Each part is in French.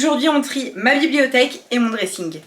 Aujourd'hui on trie ma bibliothèque et mon dressing.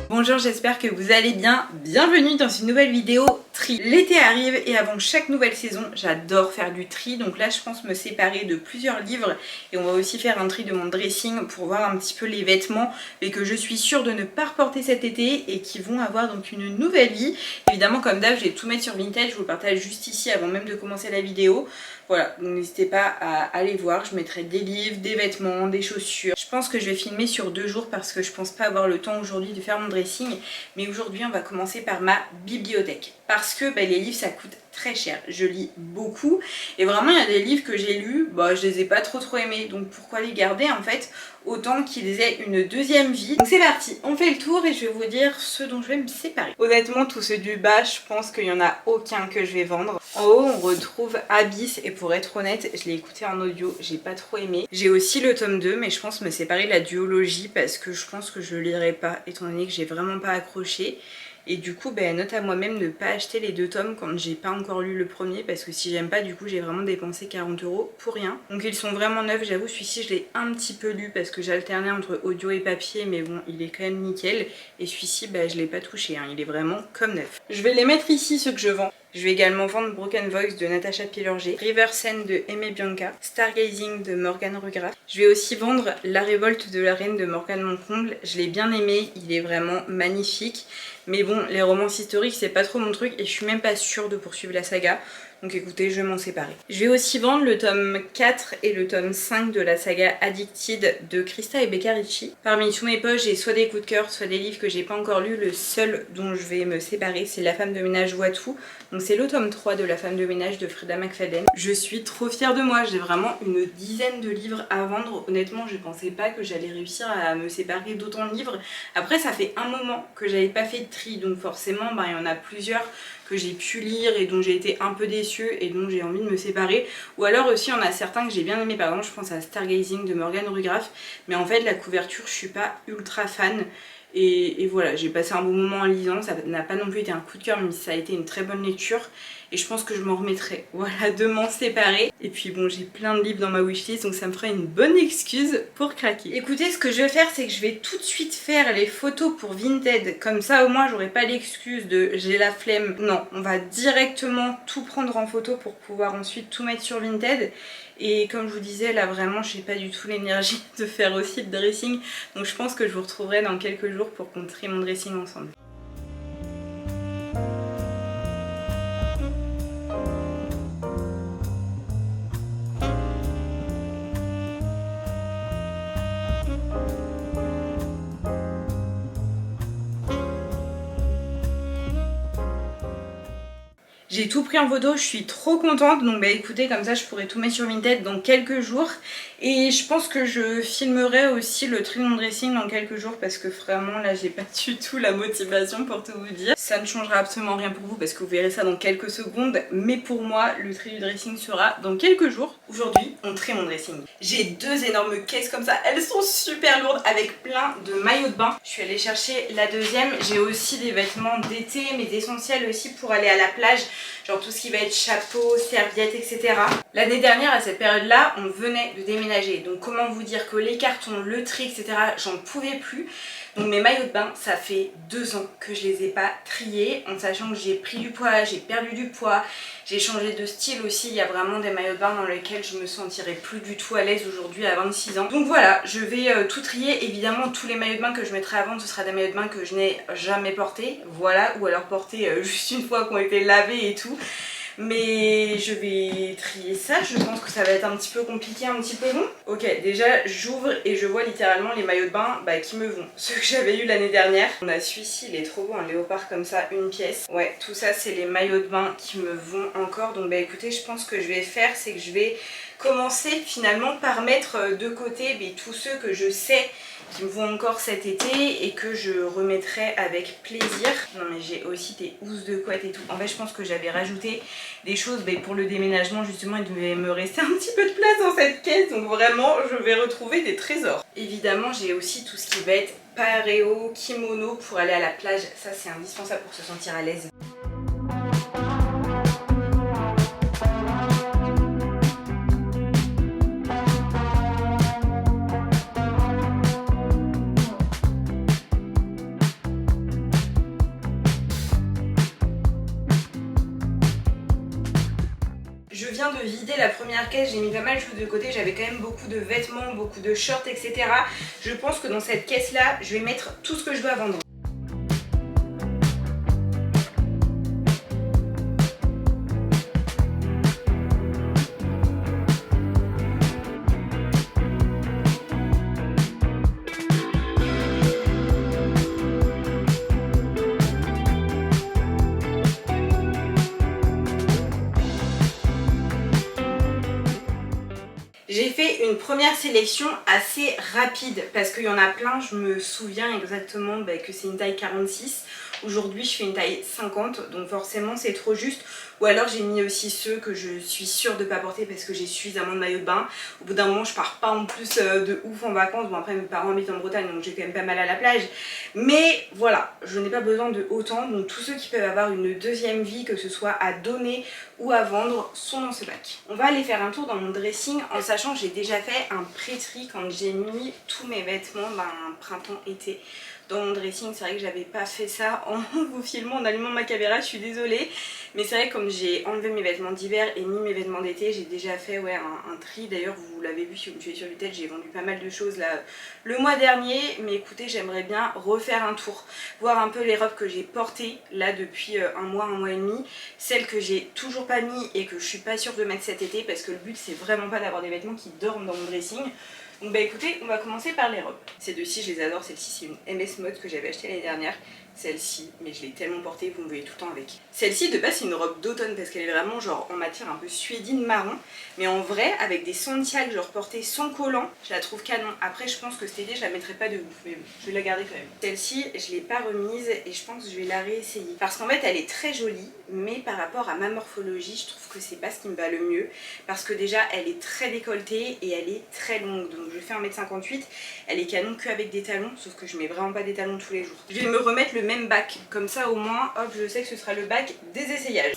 Bonjour, j'espère que vous allez bien. Bienvenue dans une nouvelle vidéo tri. L'été arrive et avant chaque nouvelle saison, j'adore faire du tri. Donc là je pense me séparer de plusieurs livres et on va aussi faire un tri de mon dressing pour voir un petit peu les vêtements et que je suis sûre de ne pas reporter cet été et qui vont avoir donc une nouvelle vie. Évidemment comme d'hab, je vais tout mettre sur Vinted, je vous le partage juste ici avant même de commencer la vidéo. Voilà, donc n'hésitez pas à aller voir, je mettrai des livres, des vêtements, des chaussures. Je pense que je vais filmer sur 2 jours parce que je pense pas avoir le temps aujourd'hui de faire mon dressing. Mais aujourd'hui on va commencer par ma bibliothèque. Parce que les livres ça coûte très cher, je lis beaucoup. Et vraiment il y a des livres que j'ai lus, je les ai pas trop aimés. Donc pourquoi les garder en fait? Autant qu'ils aient une deuxième vie. Donc c'est parti, on fait le tour et je vais vous dire ceux dont je vais me séparer. Honnêtement tous ceux du bas, je pense qu'il n'y en a aucun que je vais vendre. En haut on retrouve Abyss et pour être honnête, je l'ai écouté en audio, j'ai pas trop aimé. J'ai aussi le tome 2 mais je pense me séparer de la duologie parce que je pense que je lirai pas étant donné que j'ai vraiment pas accroché. Et du coup, note à moi-même de ne pas acheter les 2 tomes quand j'ai pas encore lu le premier parce que si j'aime pas, du coup, j'ai vraiment dépensé 40 € pour rien. Donc ils sont vraiment neufs, j'avoue, celui-ci je l'ai un petit peu lu parce que j'alternais entre audio et papier, mais bon, il est quand même nickel. Et celui-ci, je l'ai pas touché, il est vraiment comme neuf. Je vais les mettre ici, ceux que je vends. Je vais également vendre Broken Voice de Natacha Pilorget, River Scene de Aimé Bianca, Stargazing de Morgane Rugraff. Je vais aussi vendre La Révolte de la Reine de Morgane Moncomble. Je l'ai bien aimé, il est vraiment magnifique. Mais bon, les romances historiques, c'est pas trop mon truc et je suis même pas sûre de poursuivre la saga. Donc écoutez, je vais m'en séparer. Je vais aussi vendre le tome 4 et le tome 5 de la saga Addicted de Krista et Becca Ricci. Parmi tous mes poches, j'ai soit des coups de cœur, soit des livres que j'ai pas encore lus. Le seul dont je vais me séparer, c'est La Femme de ménage voit tout. Donc c'est le tome 3 de La Femme de ménage de Frida McFadden. Je suis trop fière de moi, j'ai vraiment une dizaine de livres à vendre. Honnêtement, je pensais pas que j'allais réussir à me séparer d'autant de livres. Après, ça fait un moment que j'avais pas fait de tri, donc forcément, il y en a plusieurs que j'ai pu lire et dont j'ai été un peu déçue et dont j'ai envie de me séparer. Ou alors aussi, il y en a certains que j'ai bien aimé, par exemple, je pense à Stargazing de Morgane Rugraff. Mais en fait, la couverture, je suis pas ultra fan. Et voilà, j'ai passé un bon moment en lisant, ça n'a pas non plus été un coup de cœur, mais ça a été une très bonne lecture. Et je pense que je m'en remettrai, voilà, de m'en séparer. Et puis bon, j'ai plein de livres dans ma wishlist, donc ça me fera une bonne excuse pour craquer. Écoutez, ce que je vais faire, c'est que je vais tout de suite faire les photos pour Vinted. Comme ça, au moins, j'aurai pas l'excuse de j'ai la flemme. Non, on va directement tout prendre en photo pour pouvoir ensuite tout mettre sur Vinted. Et comme je vous disais, là vraiment j'ai pas du tout l'énergie de faire aussi le dressing. Donc je pense que je vous retrouverai dans quelques jours pour qu'on trie mon dressing ensemble. J'ai tout pris en photo, je suis trop contente, donc écoutez, comme ça je pourrai tout mettre sur Vinted dans quelques jours. Et je pense que je filmerai aussi le tri de mon dressing dans quelques jours parce que vraiment là j'ai pas du tout la motivation pour tout vous dire. Ça ne changera absolument rien pour vous parce que vous verrez ça dans quelques secondes, mais pour moi le tri du dressing sera dans quelques jours. Aujourd'hui on trie mon dressing. J'ai 2 énormes caisses comme ça, elles sont super lourdes avec plein de maillots de bain. Je suis allée chercher la deuxième, j'ai aussi des vêtements d'été mais essentiels aussi pour aller à la plage. Genre tout ce qui va être chapeau, serviettes, etc. L'année dernière à cette période là on venait de déménager. Donc comment vous dire que les cartons, le tri, etc. j'en pouvais plus. Donc mes maillots de bain ça fait 2 ans que je les ai pas triés. En sachant que j'ai pris du poids, j'ai perdu du poids. J'ai changé de style aussi. Il y a vraiment des maillots de bain dans lesquels je me sentirais plus du tout à l'aise aujourd'hui à 26 ans. Donc voilà, je vais tout trier. Évidemment tous les maillots de bain que je mettrai à vendre ce sera des maillots de bain que je n'ai jamais portés. Voilà, ou alors portés juste une fois qu'on été lavés et tout. Mais je vais trier ça, je pense que ça va être un petit peu compliqué, un petit peu long. Ok, déjà j'ouvre et je vois littéralement les maillots de bain qui me vont. Ceux que j'avais eu l'année dernière. On a celui-ci, il est trop beau, un léopard comme ça, une pièce. Ouais, tout ça c'est les maillots de bain qui me vont encore. Donc écoutez, je pense que je vais faire, c'est que je vais commencer finalement par mettre de côté tous ceux que je sais qui me vont encore cet été et que je remettrai avec plaisir. Non mais j'ai aussi des housses de couette et tout. En fait je pense que j'avais rajouté des choses pour le déménagement justement. Il devait me rester un petit peu de place dans cette caisse, donc vraiment je vais retrouver des trésors. Évidemment j'ai aussi tout ce qui va être pareo, kimono pour aller à la plage. Ça c'est indispensable pour se sentir à l'aise. vidé la première caisse, j'ai mis pas mal de choses de côté, j'avais quand même beaucoup de vêtements, beaucoup de shorts, etc. Je pense que dans cette caisse là, je vais mettre tout ce que je dois vendre. J'ai fait une première sélection assez rapide parce qu'il y en a plein, je me souviens exactement que c'est une taille 46. Aujourd'hui je fais une taille 50, donc forcément c'est trop juste. Ou alors j'ai mis aussi ceux que je suis sûre de ne pas porter parce que j'ai suffisamment de maillots de bain. Au bout d'un moment je pars pas en plus de ouf en vacances. Bon après mes parents habitent en Bretagne donc j'ai quand même pas mal à la plage. Mais voilà, je n'ai pas besoin de autant. Donc tous ceux qui peuvent avoir une deuxième vie, que ce soit à donner ou à vendre, sont dans ce bac. On va aller faire un tour dans mon dressing en sachant que j'ai déjà fait un pré-tri quand j'ai mis tous mes vêtements printemps-été dans mon dressing. C'est vrai que j'avais pas fait ça en vous filmant, en allumant ma caméra, je suis désolée. Mais c'est vrai que comme j'ai enlevé mes vêtements d'hiver et mis mes vêtements d'été, j'ai déjà fait un tri. D'ailleurs vous l'avez vu si vous me suivez sur Vitel, j'ai vendu pas mal de choses là le mois dernier. Mais écoutez, j'aimerais bien refaire un tour, voir un peu les robes que j'ai portées là depuis un mois et demi. Celles que j'ai toujours pas mis et que je suis pas sûre de mettre cet été parce que le but c'est vraiment pas d'avoir des vêtements qui dorment dans mon dressing. Donc bah écoutez, on va commencer par les robes. Ces deux-ci je les adore, celle-ci c'est une MS Mode que j'avais achetée l'année dernière. Celle-ci, mais je l'ai tellement portée, vous me voyez tout le temps avec. Celle-ci de base c'est une robe d'automne parce qu'elle est vraiment genre en matière un peu suédine marron. Mais en vrai, avec des Santiago genre portées sans collant, je la trouve canon. Après je pense que cet été je la mettrai pas de ouf, mais bon, je vais la garder quand même. Celle-ci je l'ai pas remise et je pense que je vais la réessayer. Parce qu'en fait elle est très jolie, mais par rapport à ma morphologie, je trouve que c'est pas ce qui me va le mieux. Parce que déjà elle est très décolletée et elle est très longue. Donc je fais 1m58, elle est canon qu'avec des talons, sauf que je mets vraiment pas des talons tous les jours. Je vais me remettre le même bac, comme ça au moins, hop, je sais que ce sera le bac des essayages.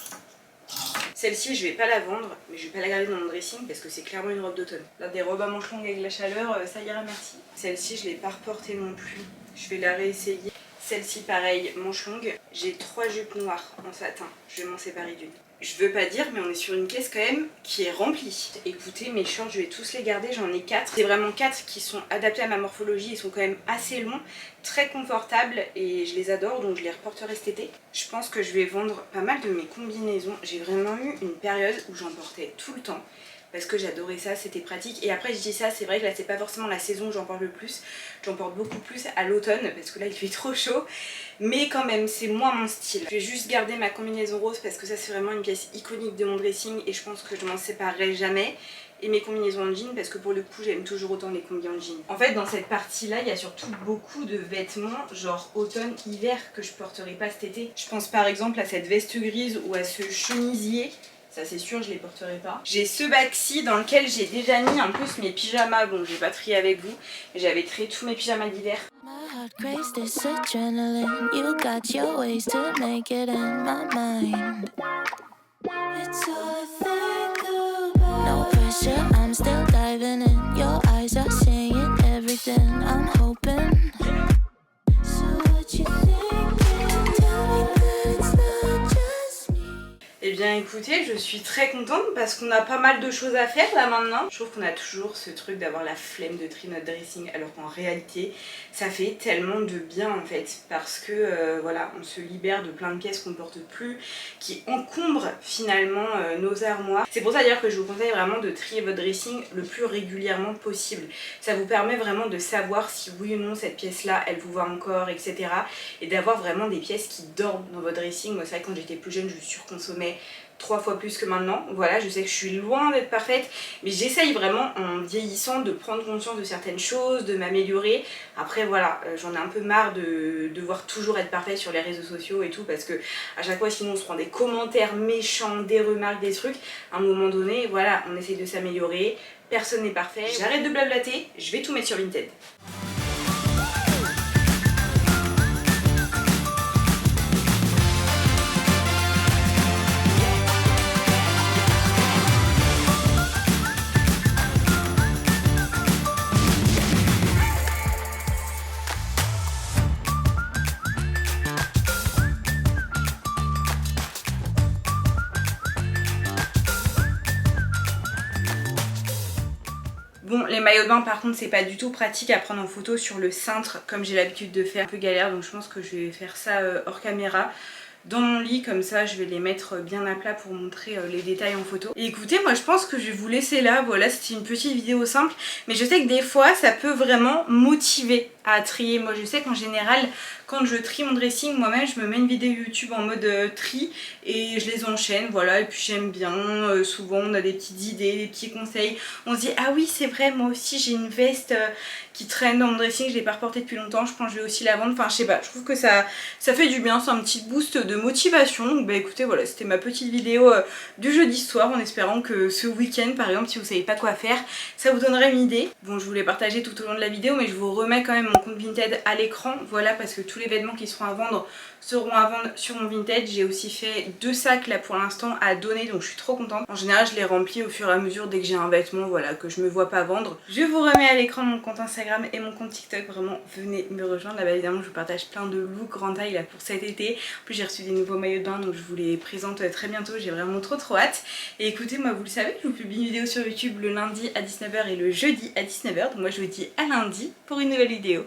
Celle-ci je vais pas la vendre, mais je vais pas la garder dans mon dressing parce que c'est clairement une robe d'automne. Là des robes à manches longues avec la chaleur, ça ira merci. Celle-ci je l'ai pas reportée non plus, je vais la réessayer. Celle-ci pareil, manches longues. J'ai 3 jupes noires en satin, je vais m'en séparer d'une. Je veux pas dire mais on est sur une caisse quand même qui est remplie. Écoutez, mes shorts je vais tous les garder, j'en ai 4. C'est vraiment 4 qui sont adaptés à ma morphologie, ils sont quand même assez longs, très confortables et je les adore donc je les reporterai cet été. Je pense que je vais vendre pas mal de mes combinaisons. J'ai vraiment eu une période où j'en portais tout le temps. Parce que j'adorais ça, c'était pratique. Et après je dis ça, c'est vrai que là c'est pas forcément la saison où j'en porte le plus. J'en porte beaucoup plus à l'automne parce que là il fait trop chaud. Mais quand même c'est moins mon style. Je vais juste garder ma combinaison rose parce que ça c'est vraiment une pièce iconique de mon dressing. Et je pense que je m'en séparerai jamais. Et mes combinaisons en jean parce que pour le coup j'aime toujours autant les combis en jean. En fait dans cette partie là il y a surtout beaucoup de vêtements genre automne, hiver que je porterai pas cet été. Je pense par exemple à cette veste grise ou à ce chemisier. Ça c'est sûr je les porterai pas. J'ai ce bac-ci dans lequel j'ai déjà mis en plus mes pyjamas. Bon j'ai pas trié avec vous, mais j'avais trié tous mes pyjamas d'hiver. Eh bien écoutez, je suis très contente parce qu'on a pas mal de choses à faire là maintenant. Je trouve qu'on a toujours ce truc d'avoir la flemme de trier notre dressing alors qu'en réalité ça fait tellement de bien en fait parce que voilà, on se libère de plein de pièces qu'on ne porte plus, qui encombrent finalement nos armoires. C'est pour ça d'ailleurs que je vous conseille vraiment de trier votre dressing le plus régulièrement possible. Ça vous permet vraiment de savoir si oui ou non cette pièce là elle vous va encore, etc. Et d'avoir vraiment des pièces qui dorment dans votre dressing. Moi c'est vrai que quand j'étais plus jeune je surconsommais 3 fois plus que maintenant. Voilà, je sais que je suis loin d'être parfaite, mais j'essaye vraiment en vieillissant de prendre conscience de certaines choses, de m'améliorer. Après voilà, j'en ai un peu marre de devoir toujours être parfaite sur les réseaux sociaux et tout, parce que à chaque fois sinon on se prend des commentaires méchants, des remarques, des trucs. À un moment donné, voilà, on essaye de s'améliorer, personne n'est parfait. J'arrête de blablater, je vais tout mettre sur Vinted. Bon, les maillots de bain par contre c'est pas du tout pratique à prendre en photo sur le cintre comme j'ai l'habitude de faire, un peu galère, donc je pense que je vais faire ça hors caméra. Dans mon lit, comme ça je vais les mettre bien à plat pour montrer les détails en photo. Et écoutez, moi je pense que je vais vous laisser là, voilà, c'était une petite vidéo simple, mais je sais que des fois ça peut vraiment motiver à trier. Moi je sais qu'en général quand je trie mon dressing, moi-même je me mets une vidéo YouTube en mode tri et je les enchaîne, voilà, et puis j'aime bien, souvent on a des petites idées, des petits conseils, on se dit ah oui c'est vrai, moi aussi j'ai une veste qui traîne dans mon dressing, je l'ai pas reportée depuis longtemps, je pense que je vais aussi la vendre, enfin je sais pas, je trouve que ça fait du bien, c'est un petit boost de motivation. Donc bah écoutez, voilà, c'était ma petite vidéo du jeudi soir, en espérant que ce week-end par exemple, si vous savez pas quoi faire, ça vous donnerait une idée. Bon, je vous l'ai partagé tout au long de la vidéo, mais je vous remets quand même mon compte Vinted à l'écran, voilà, parce que tous les vêtements qui seront à vendre seront à vendre sur mon Vinted. J'ai aussi fait 2 sacs là pour l'instant à donner, donc je suis trop contente. En général je les remplis au fur et à mesure dès que j'ai un vêtement, voilà, que je me vois pas vendre. Je vous remets à l'écran mon compte Instagram et mon compte TikTok, vraiment venez me rejoindre. Là-bas évidemment je vous partage plein de looks grande taille là pour cet été. En plus j'ai reçu des nouveaux maillots de bain, donc je vous les présente très bientôt, j'ai vraiment trop hâte. Et écoutez, moi vous le savez, je vous publie une vidéo sur YouTube le lundi à 19 h et le jeudi à 19 h, donc moi je vous dis à lundi pour une nouvelle vidéo.